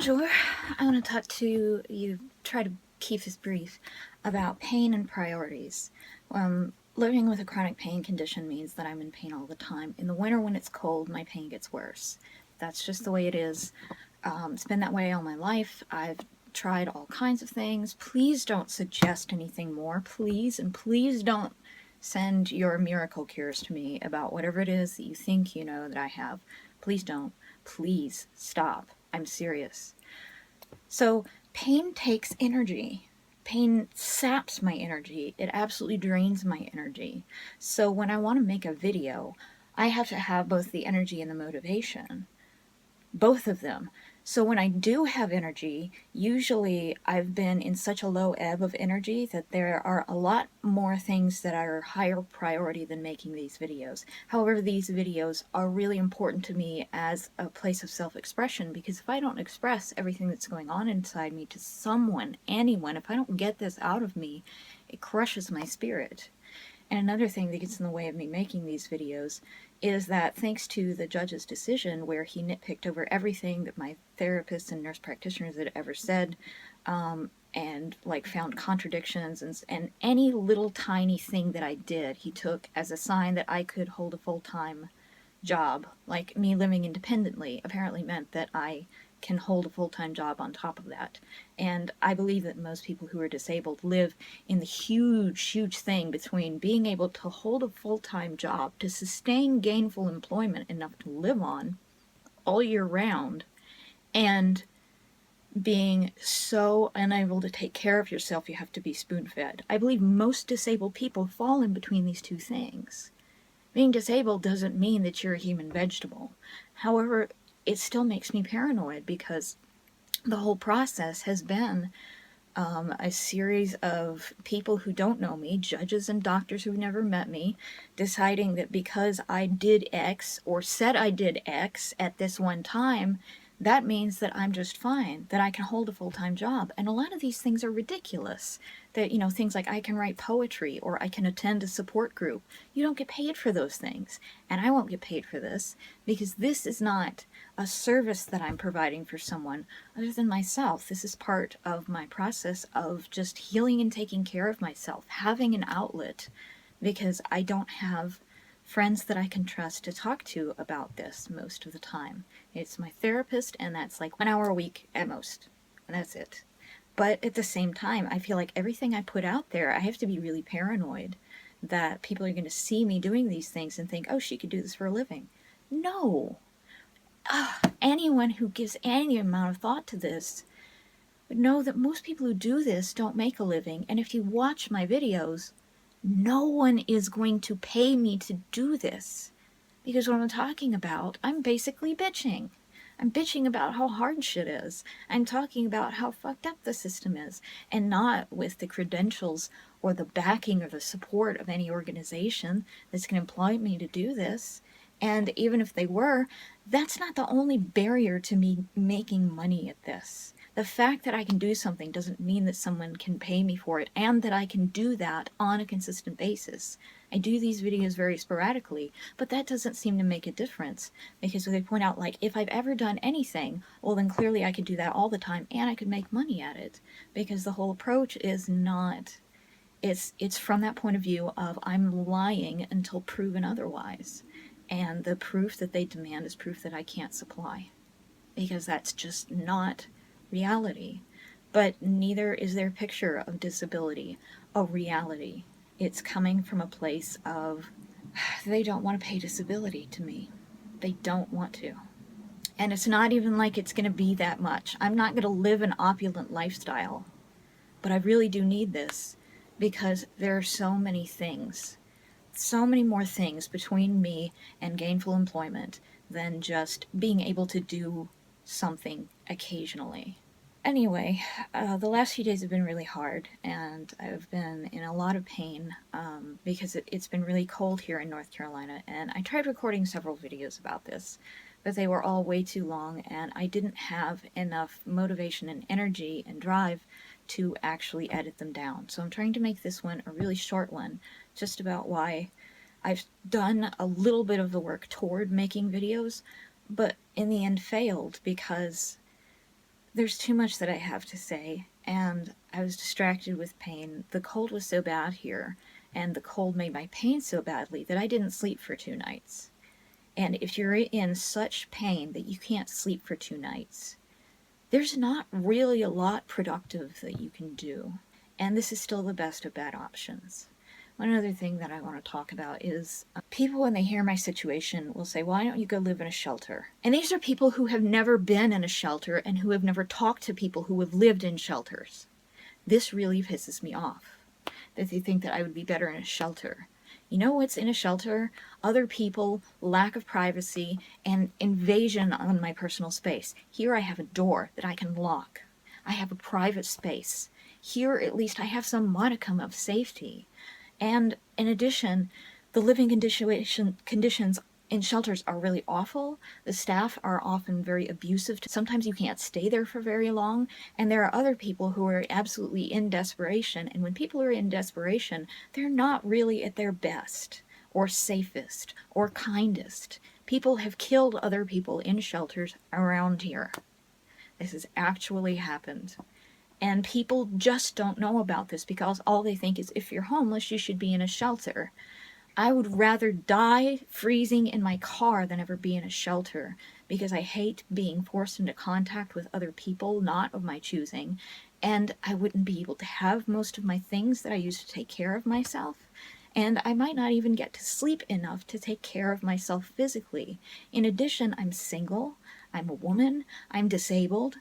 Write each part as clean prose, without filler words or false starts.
Bonjour. I want to talk to you, try to keep this brief, about pain and priorities. Living with a chronic pain condition means that I'm in pain all the time. In the winter when it's cold, my pain gets worse. That's just the way it is. It's been that way all my life. I've tried all kinds of things. Please don't suggest anything more, please, and please don't send your miracle cures to me about whatever it is that you think you know that I have. Please don't. Please stop. I'm serious. So pain takes energy. Pain saps my energy. It absolutely drains my energy. So when I want to make a video, I have to have both the energy and the motivation. Both of them. So when I do have energy, usually I've been in such a low ebb of energy that there are a lot more things that are higher priority than making these videos. However, these videos are really important to me as a place of self-expression, because if I don't express everything that's going on inside me to someone, anyone, if I don't get this out of me, it crushes my spirit. And another thing that gets in the way of me making these videos is that thanks to the judge's decision where he nitpicked over everything that my therapists and nurse practitioners had ever said, and like found contradictions, and any little tiny thing that I did he took as a sign that I could hold a full-time job. Like me living independently apparently meant that I can hold a full-time job on top of that. And I believe that most people who are disabled live in the huge thing between being able to hold a full-time job, to sustain gainful employment enough to live on all year round, and being so unable to take care of yourself you have to be spoon-fed. I believe most disabled people fall in between these two things. Being disabled doesn't mean that you're a human vegetable. However, it still makes me paranoid because the whole process has been a series of people who don't know me, judges and doctors who've never met me, deciding that because I did X or said I did X at this one time, that means that I'm just fine, that I can hold a full-time job. And a lot of these things are ridiculous. That, things like I can write poetry or I can attend a support group. You don't get paid for those things. And I won't get paid for this because this is not a service that I'm providing for someone other than myself. This is part of my process of just healing and taking care of myself, having an outlet, because I don't have friends that I can trust to talk to about this most of the time. It's my therapist, and that's like 1 hour a week at most, and that's it. But at the same time, I feel like everything I put out there, I have to be really paranoid that people are going to see me doing these things and think, oh, she could do this for a living. No. Anyone who gives any amount of thought to this would know that most people who do this don't make a living, and if you watch my videos, no one is going to pay me to do this. Because what I'm talking about, I'm basically bitching. I'm bitching about how hard shit is. I'm talking about how fucked up the system is, and not with the credentials or the backing or the support of any organization that's going to employ me to do this. And even if they were, that's not the only barrier to me making money at this. The fact that I can do something doesn't mean that someone can pay me for it, and that I can do that on a consistent basis. I do these videos very sporadically, but that doesn't seem to make a difference, because they point out, like, if I've ever done anything, well then clearly I could do that all the time, and I could make money at it, because the whole approach is not, it's from that point of view of I'm lying until proven otherwise, and the proof that they demand is proof that I can't supply, because that's just not reality. But neither is their picture of disability a reality. It's coming from a place of they don't want to pay disability to me. They don't want to. And it's not even like it's going to be that much. I'm not going to live an opulent lifestyle. But I really do need this because there are so many things, so many more things between me and gainful employment than just being able to do something occasionally. Anyway, the last few days have been really hard, and I've been in a lot of pain because it's been really cold here in North Carolina, and I tried recording several videos about this, but they were all way too long, and I didn't have enough motivation and energy and drive to actually edit them down. So I'm trying to make this one a really short one, just about why I've done a little bit of the work toward making videos, but in the end failed because There's too much that I have to say, and I was distracted with pain. The cold was so bad here, and the cold made my pain so badly that I didn't sleep for 2 nights. And if you're in such pain that you can't sleep for 2 nights, there's not really a lot productive that you can do. And this is still the best of bad options. One other thing that I want to talk about is people, when they hear my situation, will say, why don't you go live in a shelter? And these are people who have never been in a shelter and who have never talked to people who have lived in shelters. This really pisses me off, that they think that I would be better in a shelter. You know what's in a shelter? Other people, lack of privacy, and invasion on my personal space. Here I have a door that I can lock. I have a private space. Here at least I have some modicum of safety. And in addition, the living conditions in shelters are really awful. The staff are often very abusive. Sometimes you can't stay there for very long. And there are other people who are absolutely in desperation. And when people are in desperation, they're not really at their best or safest or kindest. People have killed other people in shelters around here. This has actually happened. And people just don't know about this because all they think is if you're homeless, you should be in a shelter. I would rather die freezing in my car than ever be in a shelter because I hate being forced into contact with other people not of my choosing, and I wouldn't be able to have most of my things that I use to take care of myself, and I might not even get to sleep enough to take care of myself physically. In addition, I'm single, I'm a woman, I'm disabled.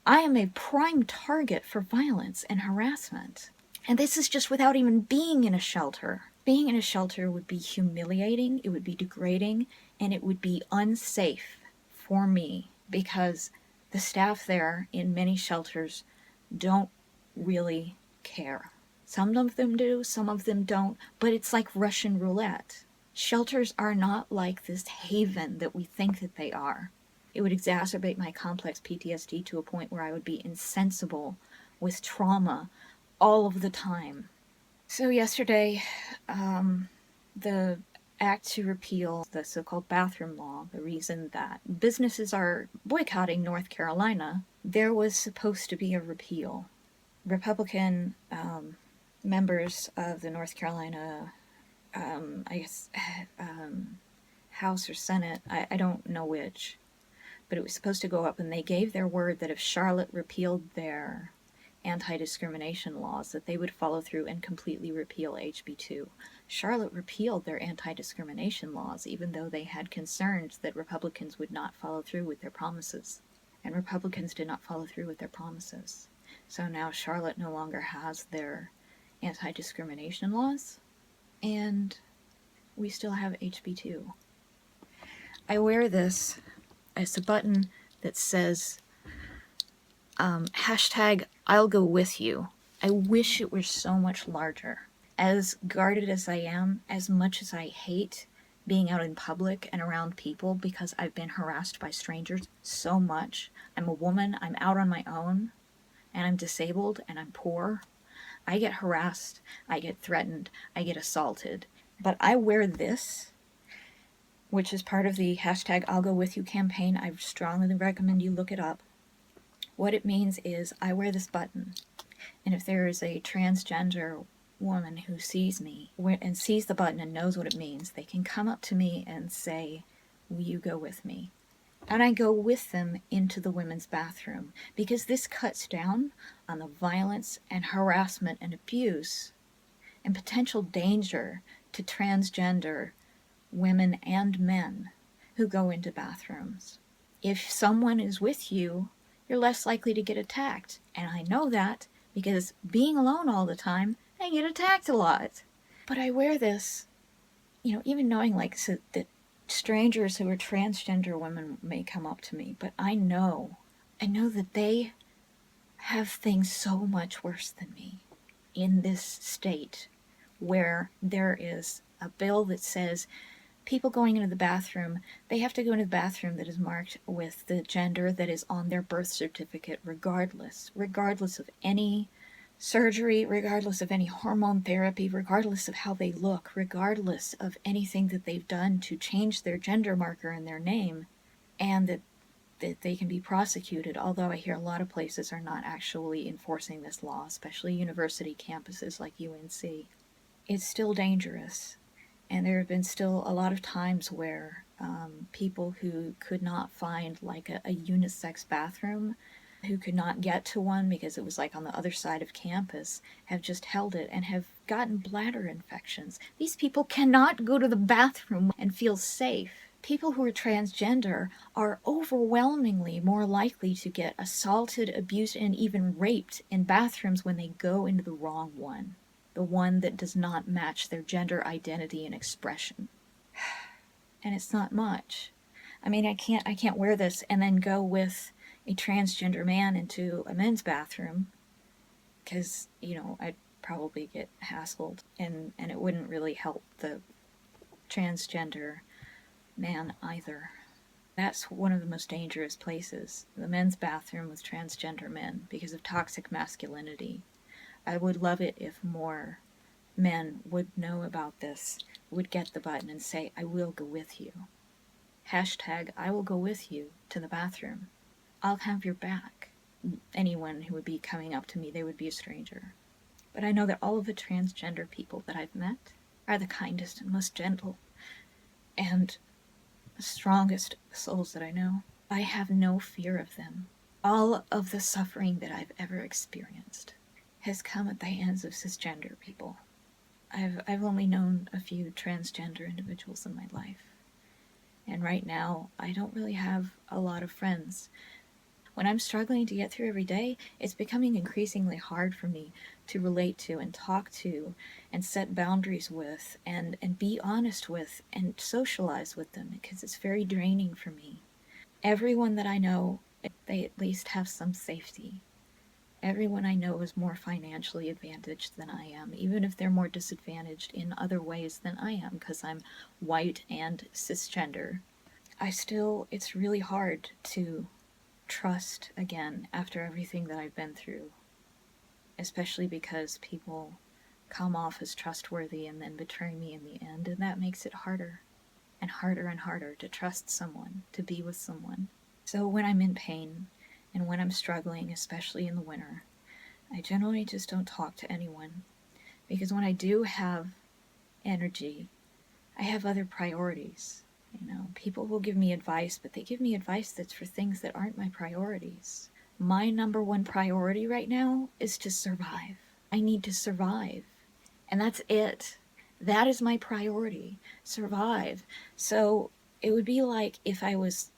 I am a prime target for violence and harassment. And this is just without even being in a shelter. Being in a shelter would be humiliating, it would be degrading, and it would be unsafe for me because the staff there in many shelters don't really care. Some of them do, some of them don't, but it's like Russian roulette. Shelters are not like this haven that we think that they are. It would exacerbate my complex PTSD to a point where I would be insensible with trauma all of the time. So yesterday, the act to repeal the so-called bathroom law, the reason that businesses are boycotting North Carolina, there was supposed to be a repeal. Republican members of the North Carolina, House or Senate, I don't know which, but it was supposed to go up, and they gave their word that if Charlotte repealed their anti-discrimination laws, that they would follow through and completely repeal HB2. Charlotte repealed their anti-discrimination laws, even though they had concerns that Republicans would not follow through with their promises. And Republicans did not follow through with their promises. So now Charlotte no longer has their anti-discrimination laws, and we still have HB2. I wear this. It's a button that says hashtag I'll go with you. I wish it were so much larger. As guarded as I am, as much as I hate being out in public and around people because I've been harassed by strangers so much. I'm a woman, I'm out on my own, and I'm disabled, and I'm poor. I get harassed, I get threatened, I get assaulted. But I wear this, which is part of the hashtag I'll Go With You campaign. I strongly recommend you look it up. What it means is I wear this button, and if there is a transgender woman who sees me and sees the button and knows what it means, they can come up to me and say, will you go with me? And I go with them into the women's bathroom because this cuts down on the violence and harassment and abuse and potential danger to transgender women and men who go into bathrooms. If someone is with you, you're less likely to get attacked. And I know that because being alone all the time, I get attacked a lot. But I wear this, even knowing that strangers who are transgender women may come up to me, but I know that they have things so much worse than me in this state where there is a bill that says people going into the bathroom, they have to go into the bathroom that is marked with the gender that is on their birth certificate regardless of any surgery, regardless of any hormone therapy, regardless of how they look, regardless of anything that they've done to change their gender marker in their name, and that that they can be prosecuted, although I hear a lot of places are not actually enforcing this law, especially university campuses like UNC. It's still dangerous. And there have been still a lot of times where people who could not find like a unisex bathroom, who could not get to one because it was like on the other side of campus, have just held it and have gotten bladder infections. These people cannot go to the bathroom and feel safe. People who are transgender are overwhelmingly more likely to get assaulted, abused, and even raped in bathrooms when they go into the wrong one, the one that does not match their gender identity and expression. And it's not much. I mean, I can't wear this and then go with a transgender man into a men's bathroom, because, I'd probably get hassled, and it wouldn't really help the transgender man either. That's one of the most dangerous places, the men's bathroom with transgender men, because of toxic masculinity. I would love it if more men would know about this, would get the button and say, I will go with you. Hashtag, I will go with you to the bathroom. I'll have your back. Anyone who would be coming up to me, they would be a stranger. But I know that all of the transgender people that I've met are the kindest and most gentle and the strongest souls that I know. I have no fear of them. All of the suffering that I've ever experienced has come at the hands of cisgender people. I've only known a few transgender individuals in my life. And right now, I don't really have a lot of friends. When I'm struggling to get through every day, it's becoming increasingly hard for me to relate to and talk to and set boundaries with and be honest with and socialize with them, because it's very draining for me. Everyone that I know, they at least have some safety. Everyone I know is more financially advantaged than I am, even if they're more disadvantaged in other ways than I am, because I'm white and cisgender. It's really hard to trust again after everything that I've been through, especially because people come off as trustworthy and then betray me in the end, and that makes it harder and harder and harder to trust someone, to be with someone. So when I'm in pain and when I'm struggling, especially in the winter, I generally just don't talk to anyone, because when I do have energy, I have other priorities. People will give me advice, but they give me advice that's for things that aren't my priorities. My number one priority right now is to survive. I need to survive. And that's it. That is my priority. Survive. So it would be like if I was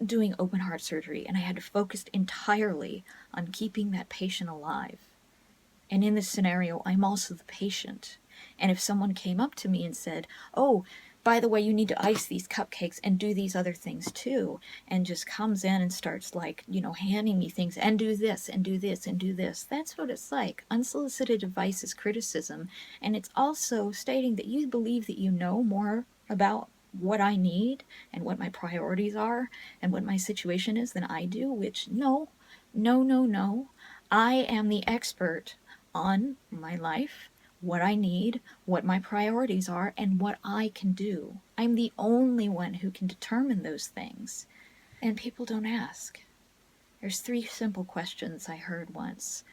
doing open heart surgery and I had to focus entirely on keeping that patient alive. And in this scenario, I'm also the patient. And if someone came up to me and said, oh, by the way, you need to ice these cupcakes and do these other things too, and just comes in and starts handing me things and do this and do this and do this. That's what it's like. Unsolicited advice is criticism. And it's also stating that you believe that you know more about what I need and what my priorities are and what my situation is than I do, which no. I am the expert on my life, what I need, what my priorities are, and what I can do. I'm the only one who can determine those things. And people don't ask. There's 3 simple questions I heard once.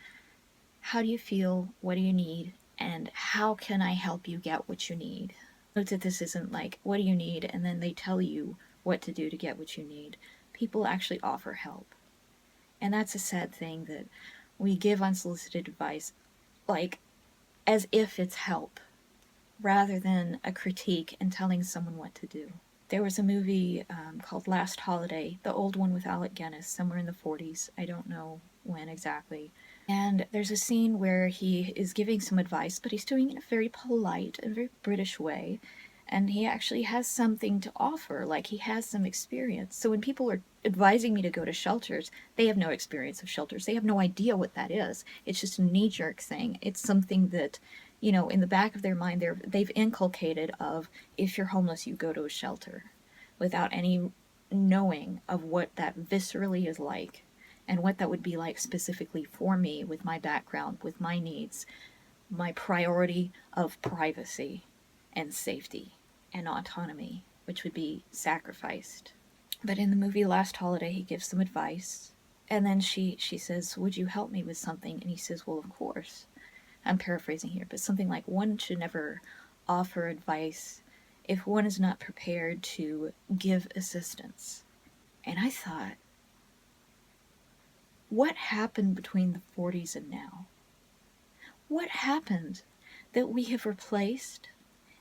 How do you feel? What do you need? And how can I help you get what you need? Note that this isn't like, what do you need? And then they tell you what to do to get what you need. People actually offer help. And that's a sad thing, that we give unsolicited advice like as if it's help, rather than a critique and telling someone what to do. There was a movie called Last Holiday, the old one with Alec Guinness, somewhere in the 40s. I don't know when exactly. And there's a scene where he is giving some advice, but he's doing it in a very polite and very British way. And he actually has something to offer, like he has some experience. So when people are advising me to go to shelters, they have no experience of shelters. They have no idea what that is. It's just a knee-jerk thing. It's something that, in the back of their mind, they've inculcated of, if you're homeless, you go to a shelter, without any knowing of what that viscerally is like, and what that would be like specifically for me, with my background, with my needs, my priority of privacy and safety and autonomy, which would be sacrificed. But in the movie Last Holiday, he gives some advice. And then she says, would you help me with something? And he says, well, of course. I'm paraphrasing here, but something like, one should never offer advice if one is not prepared to give assistance. And I thought, what happened between the 40s and now? What happened that we have replaced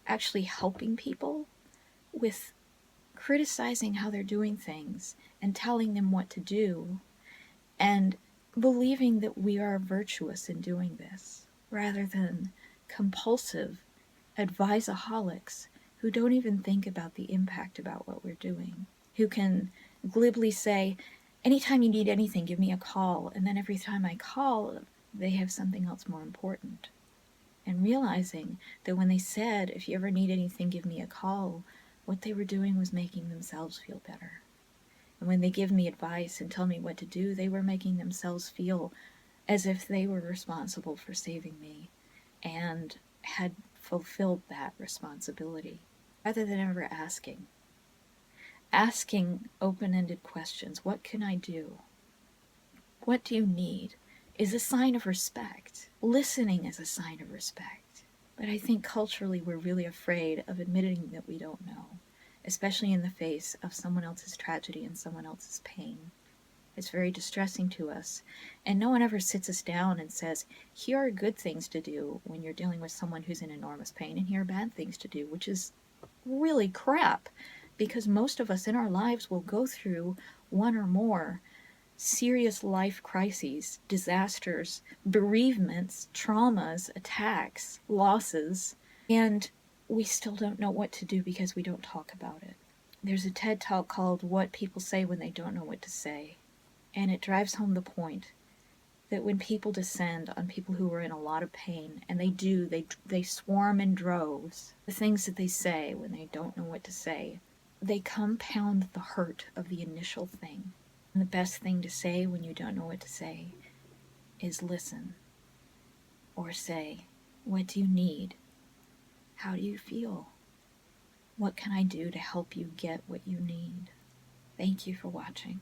actually helping people with criticizing how they're doing things and telling them what to do and believing that we are virtuous in doing this, rather than compulsive adviseaholics who don't even think about the impact about what we're doing, who can glibly say, anytime you need anything, give me a call, and then every time I call, they have something else more important. And realizing that when they said, if you ever need anything, give me a call, what they were doing was making themselves feel better. And when they give me advice and tell me what to do, they were making themselves feel as if they were responsible for saving me and had fulfilled that responsibility, rather than ever asking open-ended questions. What can I do? What do you need? Is a sign of respect. Listening is a sign of respect. But I think culturally we're really afraid of admitting that we don't know, especially in the face of someone else's tragedy and someone else's pain. It's very distressing to us, and no one ever sits us down and says, here are good things to do when you're dealing with someone who's in enormous pain, and here are bad things to do, which is really crap, because most of us in our lives will go through one or more serious life crises, disasters, bereavements, traumas, attacks, losses, and we still don't know what to do because we don't talk about it. There's a TED Talk called What People Say When They Don't Know What to Say, and it drives home the point that when people descend on people who are in a lot of pain, and they swarm in droves, the things that they say when they don't know what to say, they compound the hurt of the initial thing. And the best thing to say when you don't know what to say is listen, or say, what do you need? How do you feel? What can I do to help you get what you need? Thank you for watching.